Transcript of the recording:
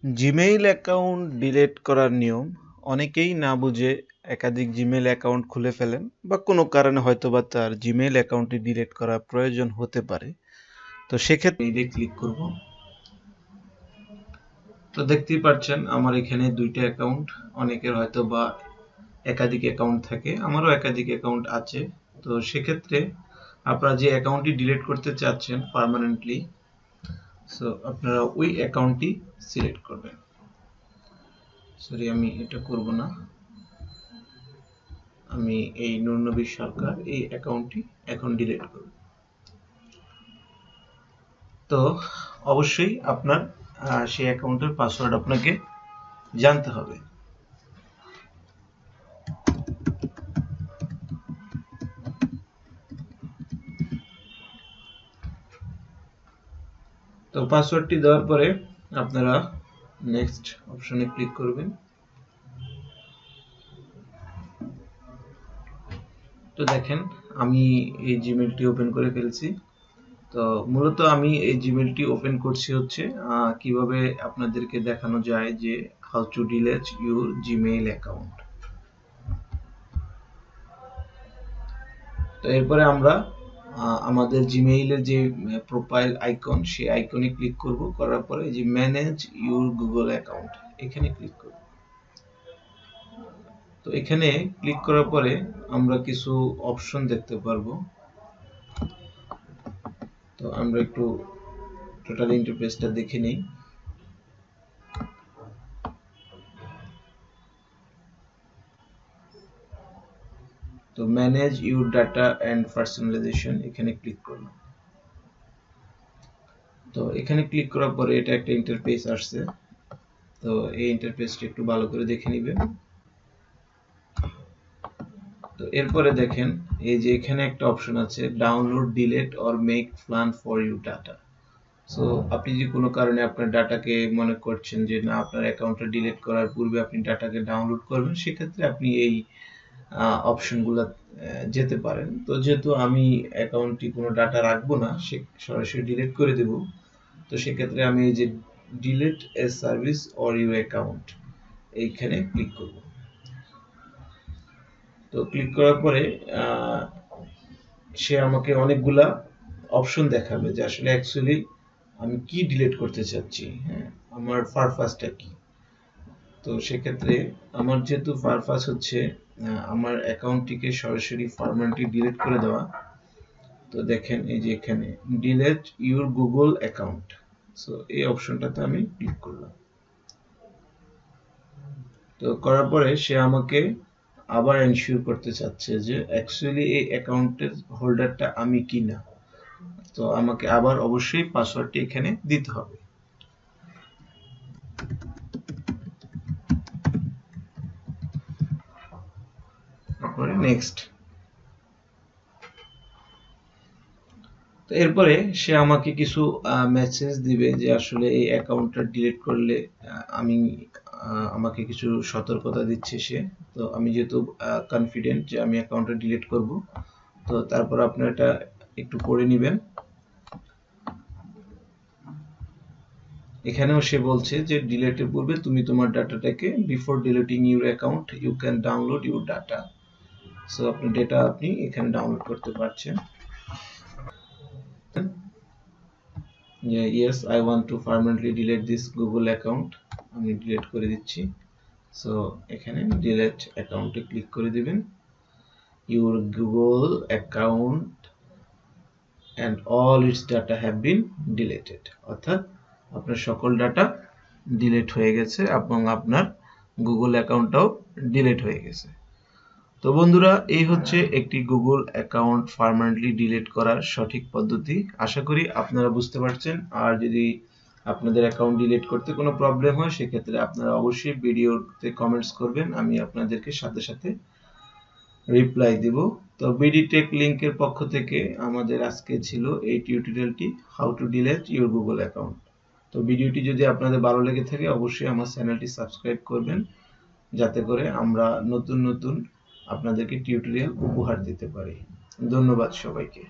Gmail account delete করার নিয়ম অনেকেই না বুঝে একাধিক জিমেইল অ্যাকাউন্ট খুলে ফেলেন বা কোনো কারণে হয়তোবা তার জিমেইল অ্যাকাউন্টটি ডিলিট করা প্রয়োজন হতে পারে। তো সেক্ষেত্রে মেইলে ক্লিক করব। তো দেখতেই পাচ্ছেন আমার এখানে দুইটা অ্যাকাউন্ট, অনেকের হয়তোবা একাধিক অ্যাকাউন্ট থাকে, আমারও একাধিক অ্যাকাউন্ট আছে। তো সেক্ষেত্রে আপনারা যে অ্যাকাউন্টটি ডিলিট করতে চাচ্ছেন পার্মানেন্টলি, সো আপনারা ওই অ্যাকাউন্টটি সিলেক্ট করবেন। সরি, আমি এটা করব না, আমি এই নুরনবী সরকার এই অ্যাকাউন্টটি এখন ডিলিট করব। তো অবশ্যই আপনার সেই অ্যাকাউন্টের পাসওয়ার্ড আপনাকে জানতে হবে। তো পাসওয়ার্ডটি দেওয়ার পরে আপনারা নেক্সট অপশনে ক্লিক করবেন। তো দেখেন আমি এই জিমেইলটি ওপেন করে ফেলছি। তো মূলত আমি এই জিমেইলটি ওপেন করছি হচ্ছে কিভাবে আপনাদেরকে দেখানো যায় যে how to delete your Gmail account. তো এরপরে আমরা আমাদের জিমেইলের যে প্রোফাইল আইকন, সেই আইকনে ক্লিক করব। করার পরে যে ম্যানেজ ইউর গুগল অ্যাকাউন্ট এখানে ক্লিক করব। তো এখানে ক্লিক করার পরে আমরা কিছু অপশন দেখতে পারবো। তো আমরা একটু টোটাল ইন্টারফেসটা দেখে নিই। তো manage your data and personalisation এখানে ক্লিক করলাম। তো এখানে ক্লিক করার পরে এটা একটা ইন্টারফেস আসছে। তো এই ইন্টারফেসটা একটু ভালো করে দেখে নেবেন। তো এরপরে দেখেন এই যে এখানে একটা অপশন আছে download, delete or make plan for your data. So আপনি যদি কোনো কারণে আপনার ডাটাকে মনে করছেন যে না, আপনার অ্যাকাউন্টটা ডিলিট করার পূর্বে আপনি ডাটাকে ডাউনলোড করবেন, সেক্ষেত্রে আপনি এই অপশনগুলো যেতে পারেন। তো যেহেতু আমি অ্যাকাউন্টটি কোনো ডাটা রাখবো না, সে সরাসরি ডিলিট করে দেব, তো সেক্ষেত্রে আমি এই যে delete a service or your account এইখানে ক্লিক করব। তো ক্লিক করার পরে সে আমাকে অনেকগুলা অপশন দেখাবে যে আসলে অ্যাকচুয়ালি আমি কি ডিলিট করতে চাচ্ছি, হ্যাঁ, আমার পারপাসটা কি। তো সেক্ষেত্রে আমার যেহেতু পারপাস হচ্ছে আমার অ্যাকাউন্টটিকে সরাসরি পার্মানেন্টলি ডিলিট করে দেওয়া, তো দেখেন এই যে এখানে delete your Google account, so এই অপশনটাতে আমি ক্লিক করলাম। তো করার পরে সে আমাকে আবার এনশিওর করতে চাচ্ছে যে অ্যাকচুয়ালি এই অ্যাকাউন্টের হোল্ডারটা আমি কিনা। তো আমাকে আবার অবশ্যই পাসওয়ার্ডটি এখানে দিতে হবে। তারপরে নেক্সট। তো এরপরে সে আমাকে কিছু মেসেজ দিবে যে আসলে এই অ্যাকাউন্টটা ডিলিট করলে আমি আমাকে কিছু সতর্কতা দিচ্ছে সে। তো আমি যেহেতু কনফিডেন্ট যে আমি অ্যাকাউন্টটা ডিলিট করব, তো তারপর আপনারা এটা একটু পড়ে নেবেন। এখানেও সে বলছে যে ডিলিটের পূর্বে তুমি তোমার ডাটাটাকে before deleting your account you can download your data. So আপনার ডেটা আপনি এখানে ডাউনলোড করতে পারছেন। Yes I want to permanently delete this Google account, আমি ডিলিট করে দিচ্ছি। সো এখানে ডিলিট অ্যাকাউন্টে ক্লিক করে দিবেন। Your Google account and all its data have been deleted, অর্থাৎ আপনার সকল ডাটা ডিলিট হয়ে গেছে এবং আপনার গুগল অ্যাকাউন্টটাও ডিলিট হয়ে গেছে। তো বন্ধুরা, এই হচ্ছে একটি গুগল অ্যাকাউন্ট পার্মানেন্টলি ডিলিট করার সঠিক পদ্ধতি। আশা করি আপনারা বুঝতে পারছেন। আর যদি আপনাদের অ্যাকাউন্ট ডিলিট করতে কোনো প্রবলেম হয়, সেক্ষেত্রে আপনারা অবশ্যই ভিডিওতে কমেন্টস করবেন, আমি আপনাদেরকে সাথে সাথে রিপ্লাই দিব। তো বিডি টেক লিংকের পক্ষ থেকে আমাদের আজকে ছিল এই টিউটোরিয়ালটি, how to delete your Google account. তো ভিডিওটি যদি আপনাদের ভালো লেগে থাকে, অবশ্যই আমার চ্যানেলটি সাবস্ক্রাইব করবেন, যাতে করে আমরা নতুন নতুন আপনাদেরকে টিউটোরিয়াল উপহার দিতে পারি। ধন্যবাদ সবাইকে।